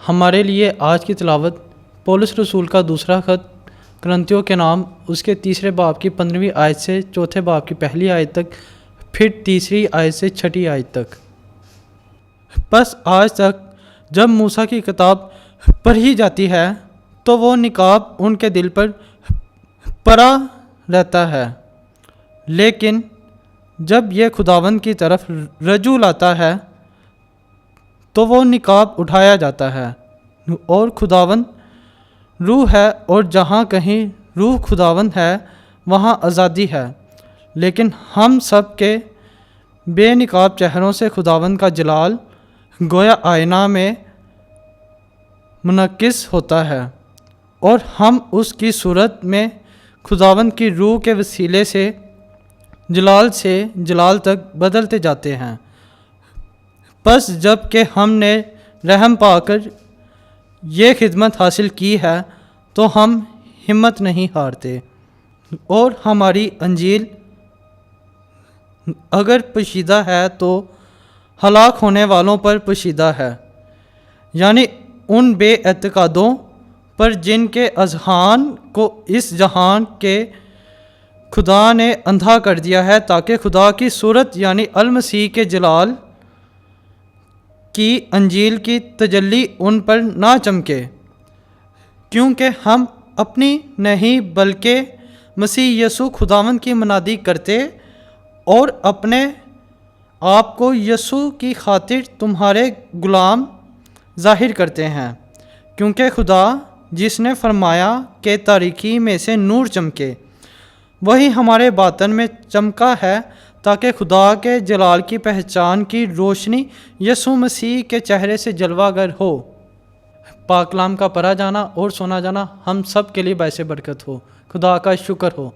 हमारे लिए आज की तिलावत पौलुस रसूल का दूसरा ख़त करंथियों के नाम उसके तीसरे बाब की 15वीं आयत से चौथे बाब की पहली आयत तक, फिर तीसरी आयत से छठी आयत तक। बस आज तक जब मूसा की किताब पढ़ी जाती है तो वो निकाब उनके दिल पर पड़ा रहता है, लेकिन जब ये खुदावंद की तरफ रजू लाता है तो वो निकाब उठाया जाता है। और खुदावंद रूह है, और जहाँ कहीं रूह खुदावंद है वहाँ आज़ादी है। लेकिन हम सब के बेनिकाब चेहरों से खुदावंद का जलाल गोया आईना में मुनक्किस होता है, और हम उसकी सूरत में खुदावंद की रूह के वसीले से जलाल तक बदलते जाते हैं। बस जब कि हमने रहम पाकर ये खिदमत हासिल की है तो हम हिम्मत नहीं हारते, और हमारी अंजील अगर पोशीदा है तो हलाक होने वालों पर पोशीदा है, यानी उन बेएतकादों पर जिनके अज़हान को इस जहान के खुदा ने अंधा कर दिया है, ताकि खुदा की सूरत यानी अल मसीह के जलाल की अंजील की तजल्ली उन पर ना चमके। क्योंकि हम अपनी नहीं बल्कि मसीह यसु खुदावंद की मनादी करते और अपने आप को यसु की खातिर तुम्हारे गुलाम जाहिर करते हैं। क्योंकि खुदा जिसने फरमाया कि तारीकी में से नूर चमके, वही हमारे बातन में चमका है, ताकि खुदा के जलाल की पहचान की रोशनी यसु मसीह के चेहरे से जलवागर हो। पाक कलाम का पढ़ा जाना और सुना जाना हम सब के लिए बायसे बरकत हो। खुदा का शुक्र हो।